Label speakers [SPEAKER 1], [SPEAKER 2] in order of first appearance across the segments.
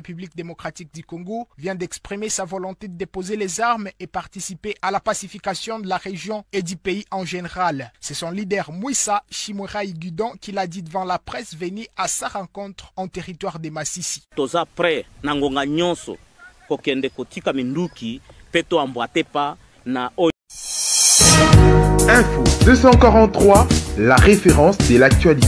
[SPEAKER 1] République démocratique du Congo vient d'exprimer sa volonté de déposer les armes et participer à la pacification de la région et du pays en général. C'est son leader Mouissa Chimwera Igudon qui l'a dit devant la presse venue à sa rencontre en territoire de Masisi.
[SPEAKER 2] Toza prêt nangonga nyonso kokende kotika minduki peto ambwatepa na
[SPEAKER 3] Info 243, la référence de l'actualité.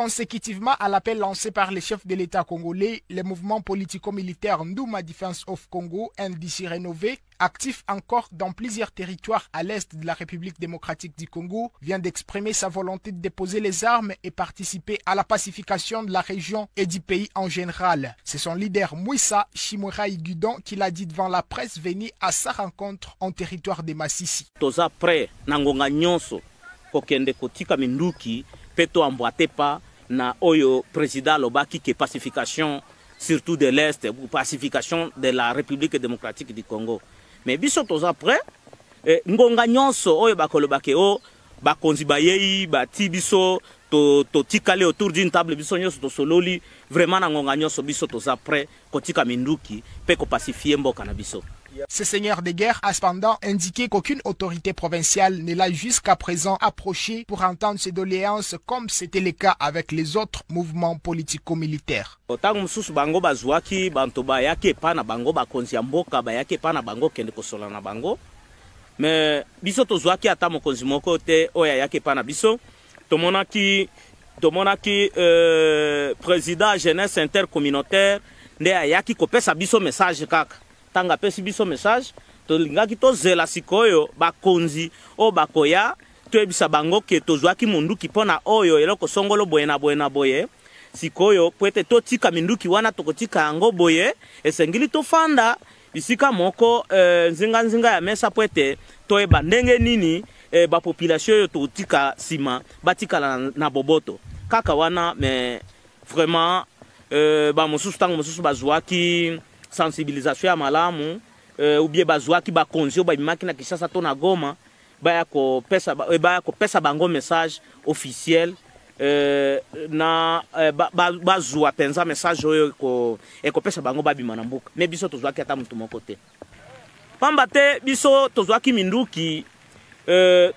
[SPEAKER 1] Consécutivement à l'appel lancé par les chefs de l'État congolais, le mouvement politico-militaire Ndouma Defense of Congo, NDC rénové, actif encore dans plusieurs territoires à l'est de la République démocratique du Congo, vient d'exprimer sa volonté de déposer les armes et participer à la pacification de la région et du pays en général. C'est son leader Mouissa Chimwera Igudon qui l'a dit devant la presse venue à sa rencontre en territoire de Masisi.
[SPEAKER 2] Toza prêt nangonga nyonso kokende kotika minduki peto ambwatepa na oyo président lobaki ke pacification surtout de l'Est ou pacification de la République démocratique du Congo. Mais biso toza prêt ngonga nyonso oyo bakolobake o bakonzi bayei bati biso to tikale autour d'une table biso nyonso to sololi vraiment na ngonga nyonso biso toza prêt kotika minduki pe ko pacifier mboka na biso.
[SPEAKER 1] Ce seigneur de guerre a cependant indiqué qu'aucune autorité provinciale ne l'a jusqu'à présent approché pour entendre ses doléances comme c'était le cas avec les autres mouvements politico-militaires.
[SPEAKER 2] Otango mususu bango bazwaki banto bayaki pa na bango bakonzi ya mboka bayaki pa na bango kende kosola na bango. Mais biso tozwaki ata mokonzi moko te oya yaki pa na biso. Tomonaki président jeunesse intercommunautaire nde ayaki kopesa biso message kaka. Tanga pesi biso message to lingaki to zela sikoyo bakonzi o bakoya to ebisa bango ke tozwaki munduki pona oyo eloko songolo boye sikoyo pwete to tika minduki wana tokotika yango boye esengili to fanda bisika moko nzinga ya mesa pwete to eba ndenge nini ba population yo to tika sima batika na boboto kaka wana mais vraiment ba mosusu tango mosusu bazwaki sensibilisation ya malamu ou bien bazwaki ba konzio ba bimaki na Kinshasa to na Goma baya ko pesa bango message officiel na bazwa penza message oyo ko pesa bango ba bimana mbuka mais biso tozwaki ata mutu moko te pamba te biso tozwaki minduki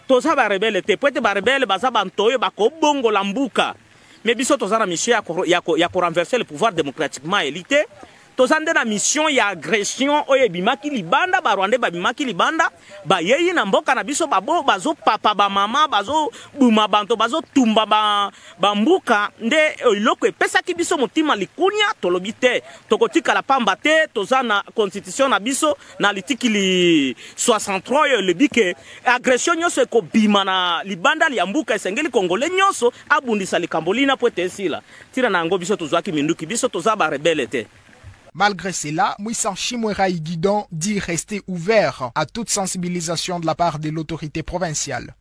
[SPEAKER 2] toza ba rebelle te poete ba rebelle baza bantoyo ba ko bongo la mbuka mais biso toza na mission ya ko renverser le pouvoir démocratiquement élité. Tozande na mission ya agression oye bimaki libanda ba Rwanda babimaki libanda ba yeyi na mboka na biso babo bazo papa ba mama bazo buma banto bazo tumba ba mbuka nde iloko epesa ki biso motima likunya tolobite tokotika la pamba te toza na constitution na biso na litikili 63 yo lebike agression nyonso ko bima na libanda ya mbuka esengeli kongole nyonso abundisa likambolina poete esila tira na ngo biso tozwaki minduki biso toza ba rebelle te.
[SPEAKER 1] Malgré cela, Mouissa Chimwera Igudon dit rester ouvert à toute sensibilisation de la part de l'autorité provinciale.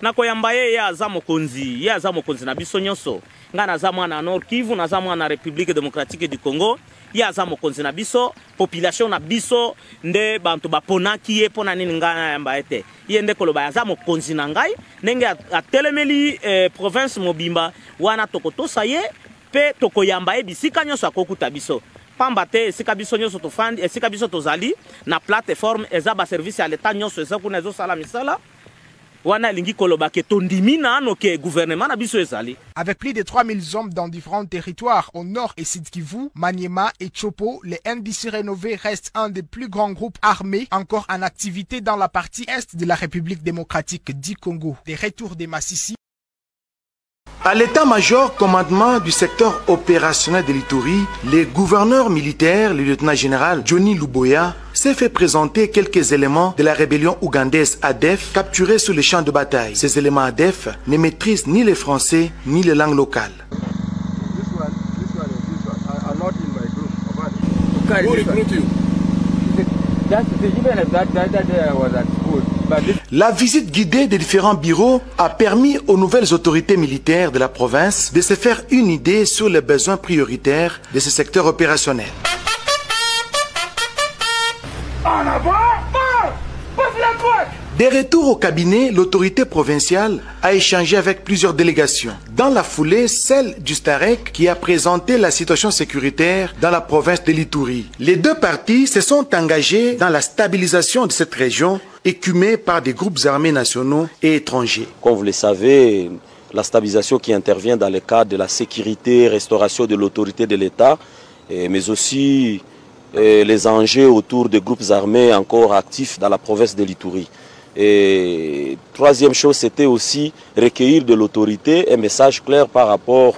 [SPEAKER 2] Nakoyamba ye aza mokonzi na biso nyonso nga naza mwana na Nord Kivu naza mwana na République démocratique du Congo ye aza mokonzi na biso population na biso nde bantu baponaki ye pona nini nga na yamba ete ye nde koloba aza mokonzi na ngai ndenge atelemeli province mobimba wana tokotosa ye pe tokoyamba ye bisika nyonso akokuta biso. Pamba te esika biso nyonso tofandi esika biso tozali na plateforme eza ba service à l'état nyonso eza kuna ezo sala misala wana lingi koloba ke tondimi na ano ke gouvernement na biso ezali.
[SPEAKER 1] Avec plus de 3000 hommes dans différents territoires au nord et sud Kivu, Maniema et Chopo, les NDC rénovés restent un des plus grands groupes armés encore en activité dans la partie est de la République démocratique du Congo. Des retours des Masisi.
[SPEAKER 3] À l'état-major commandement du secteur opérationnel de l'Ituri, le gouverneur militaire, le lieutenant-général Johnny Luboya, s'est fait présenter quelques éléments de la rébellion ougandaise ADF capturés sur les champs de bataille. Ces éléments ADF ne maîtrisent ni le français ni les langues locales. La visite guidée des différents bureaux a permis aux nouvelles autorités militaires de la province de se faire une idée sur les besoins prioritaires de ce secteur opérationnel.
[SPEAKER 4] En avant, passe la droite.
[SPEAKER 3] Des retours au cabinet, l'autorité provinciale a échangé avec plusieurs délégations. Dans la foulée, celle du Starek qui a présenté la situation sécuritaire dans la province de l'Ituri. Les deux parties se sont engagées dans la stabilisation de cette région écumée par des groupes armés nationaux et étrangers.
[SPEAKER 4] Comme vous le savez, la stabilisation qui intervient dans le cadre de la sécurité, restauration de l'autorité de l'État, mais aussi les enjeux autour des groupes armés encore actifs dans la province de l'Ituri. Et troisième chose, c'était aussi recueillir de l'autorité un message clair par rapport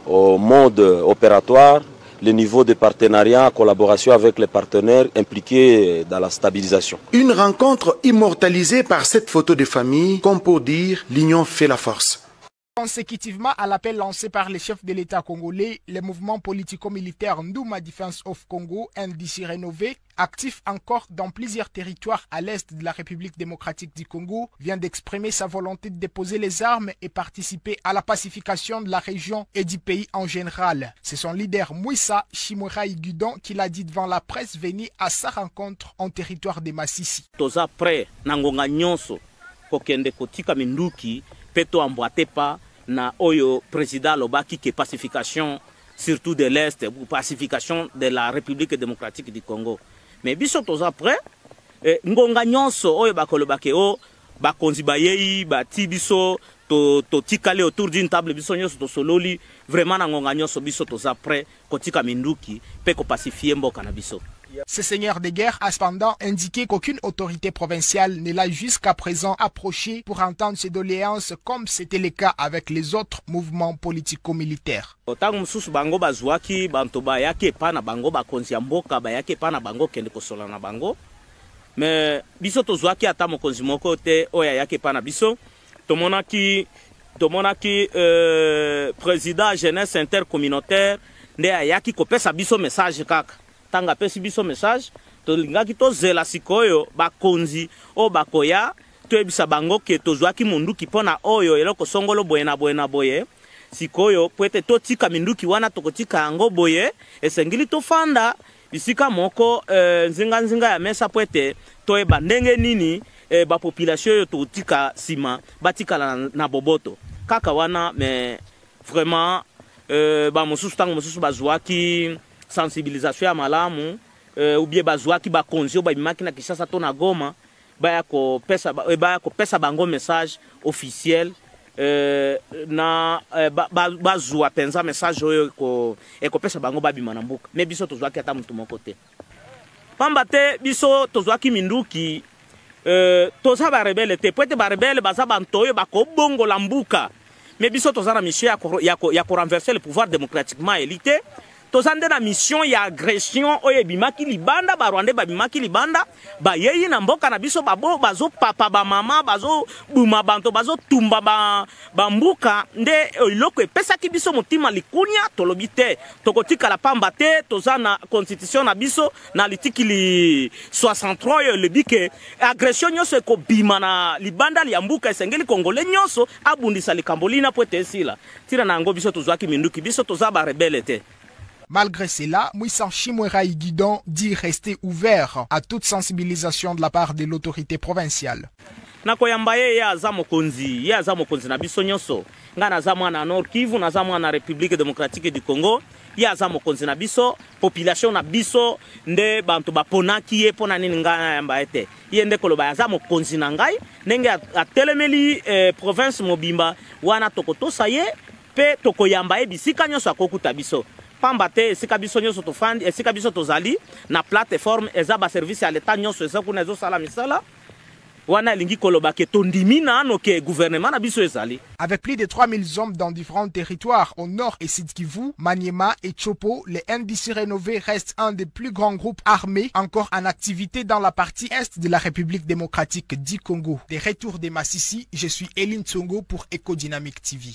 [SPEAKER 4] au mode opératoire, le niveau de partenariat, collaboration avec les partenaires impliqués dans la stabilisation.
[SPEAKER 3] Une rencontre immortalisée par cette photo de famille, comme pour dire l'union fait la force.
[SPEAKER 1] Consécutivement à l'appel lancé par les chefs de l'État congolais, le mouvement politico-militaire Ndouma Defense of Congo, NDC rénové, actif encore dans plusieurs territoires à l'est de la République démocratique du Congo, vient d'exprimer sa volonté de déposer les armes et participer à la pacification de la région et du pays en général. C'est son leader Mouissa Chimwera Igudon qui l'a dit devant la presse venue à sa rencontre en territoire de Massissi.
[SPEAKER 2] Toza prêt nangonga nyonso kokende kotika minduki peto emboîté pas na oyo président lobaki que pacification surtout de l'Est ou pacification de la République démocratique du Congo. Mais biso toza prêt ngonga nyonso oyo bakolobake o bakonzi bayei bati biso to tikale autour d'une table biso nyonso to sololi vraiment na ngonga nyonso biso toza prêt kotika minduki pe ko pacifier mboka na biso.
[SPEAKER 1] Ce seigneur de guerre a cependant indiqué qu'aucune autorité provinciale ne l'a jusqu'à présent approché pour entendre ses doléances comme c'était le cas avec les autres mouvements politico-militaires.
[SPEAKER 2] Otango mususu bango bazwaki banto bayaki epa na bango bakonzi ya mboka bayaki epa na bango kende kosola na bango. Mais biso tozwaki ata mokonzi moko te oya yaki epa na biso. Tomonaki président jeunesse intercommunautaire nde ayaki kopesa biso message kaka. Tanga pesi biso message to lingaki to zela sikoyo bakonzi o bakoya to ebisa bango ke tozwaki munduki pona oyo eloko songolo boye na boye sikoyo pwete to tika minduki wana tokotika yango boye esengili to fanda bisika moko nzinga ya mesa pwete to eba ndenge nini ba population yo to tika sima batika na boboto kaka wana mais vraiment ba mususu tango mususu bazwaki sensibilisation ya malamu ou bien bazwaki bakonzi o babimaki na Kinshasa to na Goma baya ko pesa bango message officiel na bazwa penza message oyo ko pesa bango babima na mbuka mais biso tozwaki ata mutu moko te pamba te biso tozwaki minduki toza ba rebelle te pwete ba rebelle baza bantoyo bakobongo la mbuka mais biso toza na mission ya ko renverser le pouvoir démocratiquement élité. Tozande na mission ya agression oye bimaki libanda ba Rwanda babimaki libanda ba yeyi na mboka na biso babo bazo papa ba mama bazo buma banto bazo tumba ba mbuka nde iloko epesa ki biso mutima likunya tolobite tokotika la pamba te tozana constitution na biso na litikili 63 yo lebike agression nyonso ko bima na libanda ya mbuka esengeli congolais nyonso abundisa likambolina poete esila tira na ngo biso tozwaki minduki biso tozaba rebelle te.
[SPEAKER 1] Malgré cela, Mouissa Chimwera Igudon dit rester ouvert à toute sensibilisation de la part de l'autorité provinciale.
[SPEAKER 2] Nakoyamba ye aza mokonzi na biso nyonso. Nga naza mwana Nord Kivu, naza mwana République démocratique du Congo. Ye aza mokonzi na biso, population na biso nde bantu baponaki ye pona nini nga yamba ete. Ye nde koloba aza mokonzi na ngai, ndenge atelemeli province mobimba wana tokotosa ye pe tokoyamba ye bisika nyonso akokuta biso. Pamba te esika biso nyonso tofandi esika biso tozali na plateforme eza ba service ya l'État nyonso eza kuna ezo sala misala wana lingi koloba ke tondimi nano ke gouvernement na biso ezali.
[SPEAKER 1] Avec plus de 3000 hommes dans différents territoires au nord et sud Kivu, Maniema et Chopo, les NDC rénovés restent un des plus grands groupes armés encore en activité dans la partie est de la République démocratique du Congo. Des retours de Massissi, je suis Eline Tsongo pour Ecodynamic TV.